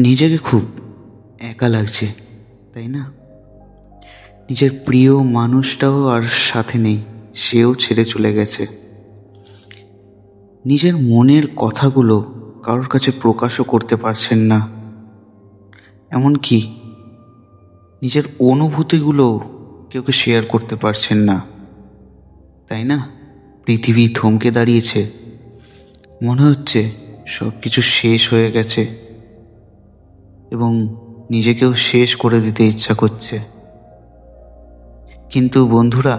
নিজেকে খুব একা লাগছে, তাই না? নিজের প্রিয় মানুষটাও আর সাথে নেই, সেও ছেড়ে চলে গেছে। নিজের মনের কথাগুলো কারোর কাছে প্রকাশও করতে পারছেন না, এমনকি নিজের অনুভূতিগুলোও কেউকে শেয়ার করতে পারছেন না, তাই না? পৃথিবী থমকে দাঁড়িয়েছে, মনে হচ্ছে সব কিছু শেষ হয়ে গেছে এবং নিজেকেও শেষ করে দিতে ইচ্ছা করছে। কিন্তু বন্ধুরা,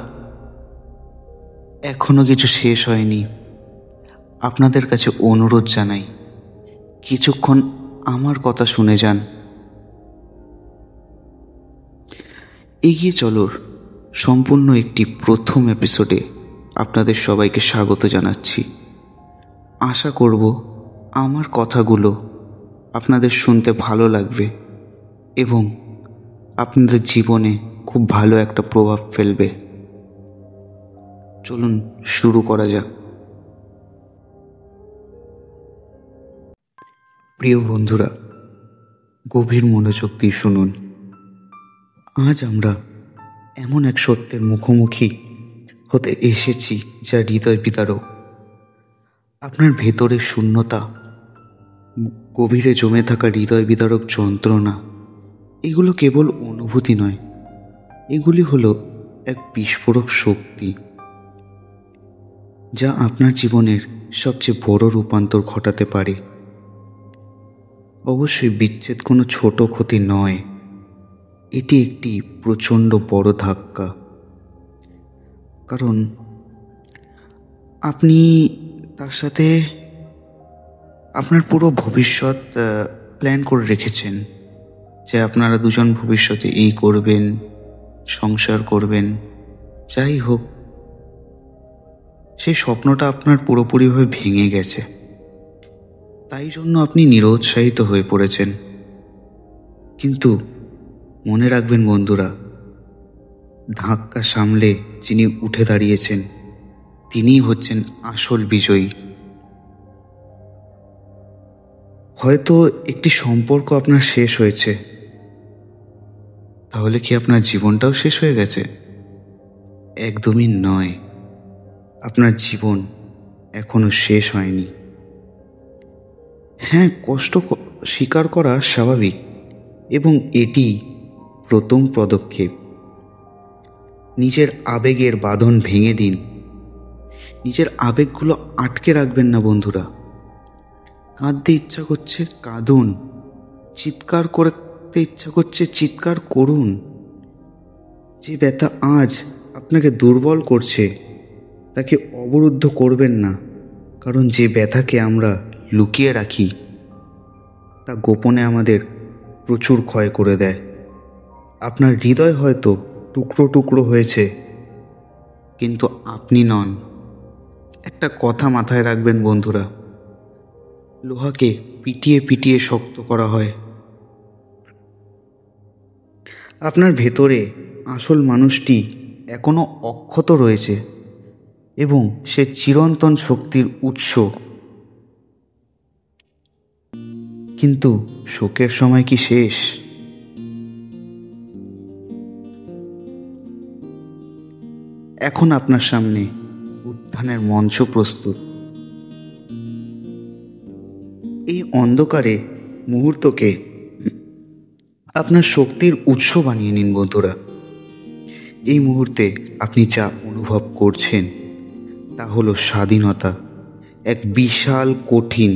এখনো কিছু শেষ হয়নি। আপনাদের কাছে অনুরোধ জানাই, কিছুক্ষণ আমার কথা শুনে যান। এগিয়ে চলোর সম্পূর্ণ একটি প্রথম এপিসোডে আপনাদের সবাইকে স্বাগত জানাচ্ছি। আশা করব আমার কথাগুলো আপনাদের শুনতে ভালো লাগবে এবং আপনাদের জীবনে খুব ভালো একটা প্রভাব ফেলবে। চলুন শুরু করা যাক। প্রিয় বন্ধুরা, গভীর মনোযোগ দিয়ে শুনুন। আজ আমরা এমন এক সত্যের মুখোমুখি হতে এসেছি যা হৃদয় বিদারক। আপনার ভেতরের শূন্যতা, গভীরে জমে থাকা হৃদয় বিদারক যন্ত্রণা, এগুলো কেবল অনুভূতি নয়, এগুলি হলো এক বিস্ফোরক শক্তি যা আপনার জীবনের সবচেয়ে বড় রূপান্তর ঘটাতে পারে। অবশ্যই বিচ্ছেদ কোনো ছোট ক্ষতি নয়, এটি একটি প্রচণ্ড বড় ধাক্কা। কারণ আপনি তার সাথে আপনার পুরো ভবিষ্যৎ প্ল্যান করে রেখেছেন যে আপনারা দুজন ভবিষ্যতে এই করবেন, সংসার করবেন, যাই হোক, সেই স্বপ্নটা আপনার পুরোপুরিভাবে ভেঙে গেছে। তাই জন্য আপনি নিরুৎসাহিত হয়ে পড়েছেন। কিন্তু মনে রাখবেন বন্ধুরা, ধাক্কা সামলে যিনি উঠে দাঁড়িয়েছেন তিনিই হচ্ছেন আসল বিজয়ী। হয়তো একটি সম্পর্ক আপনার শেষ হয়েছে, তাহলে কি আপনার জীবনটাও শেষ হয়ে গেছে? একদমই নয়, আপনার জীবন এখনো শেষ হয়নি। হ্যাঁ, কষ্ট স্বীকার করা স্বাভাবিক এবং এটি প্রথম পদক্ষেপ। নিজের আবেগের বাঁধন ভেঙে দিন। নিজের আবেগগুলো আটকে রাখবেন না বন্ধুরা। কাঁদতে ইচ্ছা করছে, কাঁদুন। চিৎকার করতে ইচ্ছা করছে, চিৎকার করুন। যে ব্যথা আজ আপনাকে দুর্বল করছে তাকে অবরুদ্ধ করবেন না, কারণ যে ব্যথাকে আমরা লুকিয়ে রাখি তা গোপনে আমাদের প্রচুর ক্ষয় করে দেয়। আপনার হৃদয় হয়তো টুকরো টুকরো হয়েছে, কিন্তু আপনি নন। একটা কথা মাথায় রাখবেন বন্ধুরা, লোহাকে পিটিয়ে পিটিয়ে শক্ত করা হয়। আপনার ভেতরে আসল মানুষটি এখনো অক্ষত রয়েছে এবং সে চিরন্তন শক্তির উৎস। কিন্তু শোকের সময় কি শেষ? এখন আপনার সামনে উত্থানের মঞ্চ প্রস্তুত। এই অন্ধকারে মুহূর্তকে আপনার শক্তির উৎস বানিয়ে নিন বন্ধুরা। এই মুহূর্তে আপনি যা অনুভব করছেন তা হলো স্বাধীনতা, এক বিশাল, কঠিন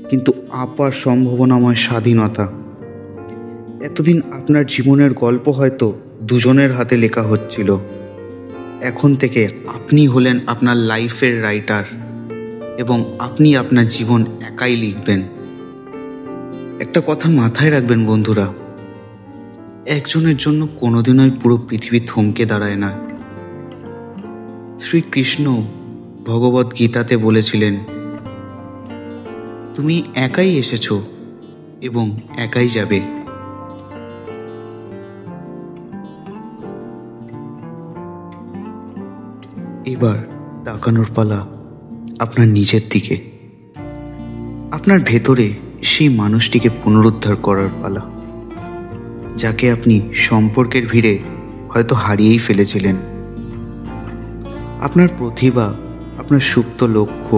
কিন্তু আপার সম্ভাবনাময় স্বাধীনতা। এতদিন আপনার জীবনের গল্প হয়তো দুজনের হাতে লেখা হচ্ছিল, এখন থেকে আপনি হলেন আপনার লাইফের রাইটার এবং আপনি আপনার জীবন একাই লিখবেন। একটা কথা মাথায় রাখবেন বন্ধুরা, একজনের জন্য কোনোদিনই পুরো পৃথিবী থমকে দাঁড়ায় না। শ্রীকৃষ্ণ ভগবদ গীতাতে বলেছিলেন, তুমি একাই এসেছো এবং একাই যাবে। এবার তাকানোর পালা আপনার নিজের দিকে। আপনার ভেতরে সেই মানুষটিকে পুনরুদ্ধার করার পালা, যাকে আপনি সম্পর্কের ভিড়ে হয়তো হারিয়েই ফেলেছিলেন। আপনার প্রতিভা, আপনার সুপ্ত লক্ষ্য,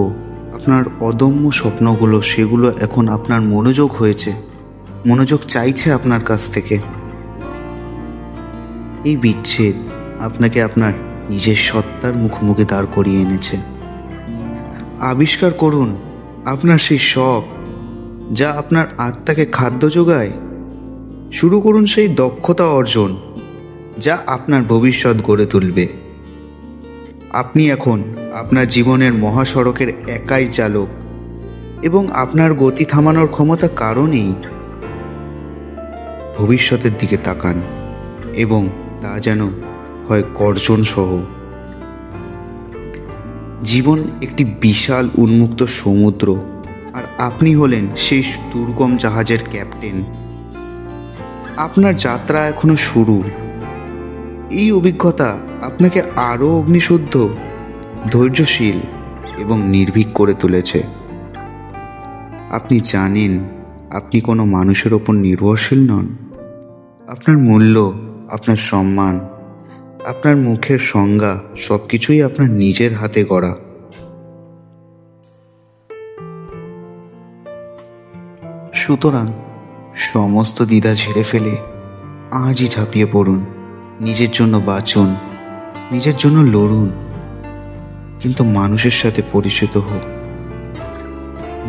আপনার অদম্য স্বপ্নগুলো, সেগুলো এখন আপনার মনোযোগ চাইছে আপনার কাছ থেকে। এই বিচ্ছেদ আপনাকে আপনার নিজের সত্তার মুখোমুখি দাঁড় করিয়ে এনেছে। আবিষ্কার করুন আপনার সেই শখ, যা আপনার আত্মাকে খাদ্য যোগায়। শুরু করুন সেই দক্ষতা অর্জন, যা আপনার ভবিষ্যৎ গড়ে তুলবে। আপনি এখন আপনার জীবনের মহাসড়কের একাই চালক, এবং আপনার গতি থামানোর ক্ষমতা কারো নেই। ভবিষ্যতের দিকে তাকান, এবং তা যেন হয় গর্জন সহ। জীবন একটি বিশাল উন্মুক্ত সমুদ্র, আর আপনি হলেন সেই দুর্গম জাহাজের ক্যাপ্টেন। আপনার যাত্রা এখনো শুরু। এই অভিজ্ঞতা আপনাকে আরও অগ্নিশুদ্ধ, ধৈর্যশীল এবং নির্ভীক করে তুলেছে। আপনি জানেন আপনি কোনো মানুষের ওপর নির্ভরশীল নন। আপনার মূল্য, আপনার সম্মান, আপনার মুখের সংজ্ঞা সব কিছুই আপনার নিজের হাতে গড়া। সুতরাং সমস্ত দ্বিধা ঝেড়ে ফেলে আজই ঝাঁপিয়ে পড়ুন। নিজের জন্য বাঁচুন, নিজের জন্য লড়ুন, কিন্তু মানুষের সাথে পরিচিত হোক।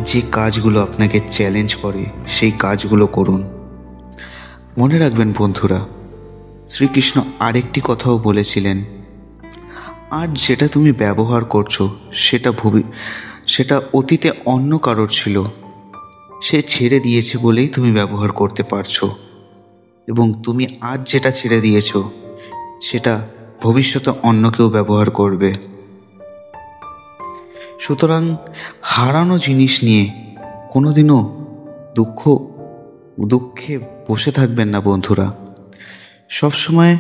যে কাজগুলো আপনাকে চ্যালেঞ্জ করে সেই কাজগুলো করুন। মনে রাখবেন বন্ধুরা, শ্রীকৃষ্ণ আরেকটি কথাও বলেছিলেন, আজ যেটা তুমি ব্যবহার করছো সেটা অতীতে অন্য কারোর ছিল। সে ছেড়ে দিয়েছে বলেই তুমি ব্যবহার করতে পারছো, এবং তুমি আজ যেটা ছেড়ে দিয়েছো সেটা ভবিষ্যতে অন্য কেউ ব্যবহার করবে। সুতরাং হারানো জিনিস নিয়ে কোনোদিনও দুঃখে বসে থাকবেন না বন্ধুরা। সবসময়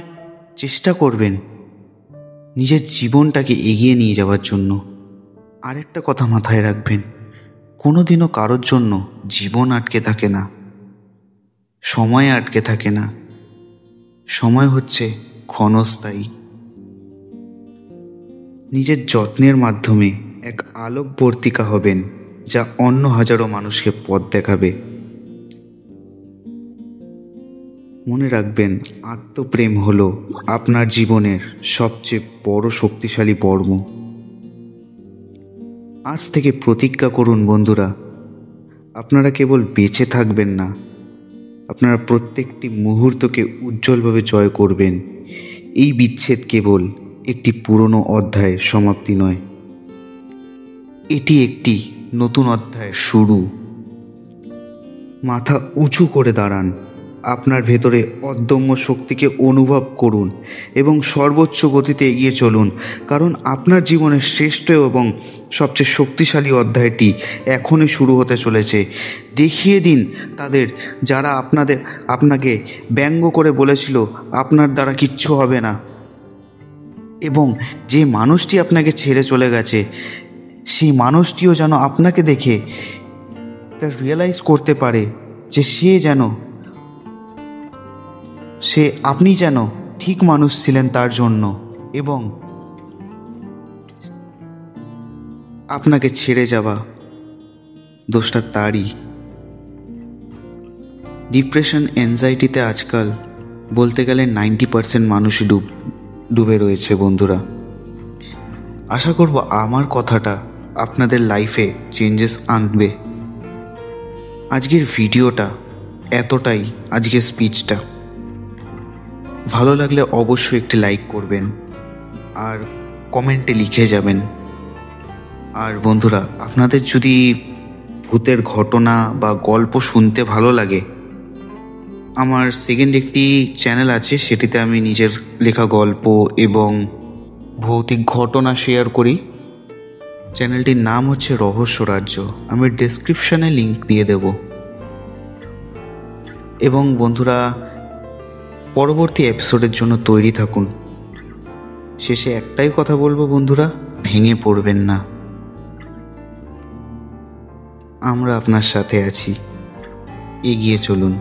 চেষ্টা করবেন নিজের জীবনটাকে এগিয়ে নিয়ে যাওয়ার জন্য। আরেকটা কথা মাথায় রাখবেন, কোনোদিনও কারোর জন্য জীবন আটকে থাকে না, সময় আটকে থাকে না। সময় হচ্ছে ক্ষণস্থায়ী। নিজের যত্নের মাধ্যমে এক আলোকবর্তিকা হবেন, যা অন্য হাজারো মানুষকে পথ দেখাবে। মনে রাখবেন, আত্মপ্রেম হলো আপনার জীবনের সবচেয়ে বড় শক্তিশালী বর্ম। আজ থেকে প্রতিজ্ঞা করুন বন্ধুরা, আপনারা কেবল বেঁচে থাকবেন না, আপনারা প্রত্যেকটি মুহূর্তকে উজ্জ্বলভাবে জয় করবেন। এই বিচ্ছেদ কেবল একটি পুরনো অধ্যায়ের সমাপ্তি নয়, এটি একটি নতুন অধ্যায়ের শুরু। মাথা উঁচু করে দাঁড়ান, আপনার ভেতরে অদম্য শক্তিকে অনুভব করুন এবং সর্বোচ্চ গতিতে এগিয়ে চলুন, কারণ আপনার জীবনের শ্রেষ্ঠ এবং সবচেয়ে শক্তিশালী অধ্যায়টি এখনই শুরু হতে চলেছে। দেখিয়ে দিন তাদের, যারা আপনাকে ব্যঙ্গ করে বলেছিল আপনার দ্বারা কিচ্ছু হবে না, এবং যে মানুষটি আপনাকে ছেড়ে চলে গেছে সেই মানুষটিও যেন আপনাকে দেখে এটা রিয়েলাইজ করতে পারে যে আপনি যেন ঠিক মানুষ ছিলেন তার জন্য, এবং আপনাকে ছেড়ে যাওয়া দোষটা তারই। ডিপ্রেশন, অ্যাংজাইটিতে আজকাল বলতে গেলে 90% মানুষই ডুবে রয়েছে বন্ধুরা। আশা করব আমার কথাটা আপনাদের লাইফে চেঞ্জেস আনবে। আজকের ভিডিওটা এতটাই, আজকের স্পিচটা ভালো লাগলে অবশ্যই একটি লাইক করবেন আর কমেন্টে লিখে যাবেন। আর বন্ধুরা, আপনাদের যদি ভূতের ঘটনা বা গল্প শুনতে ভালো লাগে, আমার সেকেন্ড একটি চ্যানেল আছে, সেটিতে আমি নিজের লেখা গল্প এবং ভৌতিক ঘটনা শেয়ার করি। চ্যানেলটির নাম হচ্ছে রহস্য রাজ্য। আমি ডেসক্রিপশনে লিংক দিয়ে দেব। এবং বন্ধুরা, পরবর্তী এপিসোডের জন্য তৈরি থাকুন। শেষে একটাই কথা বলবো বন্ধুরা, ভেঙে পড়বেন না, আমরা আপনার সাথে আছি। এগিয়ে চলুন।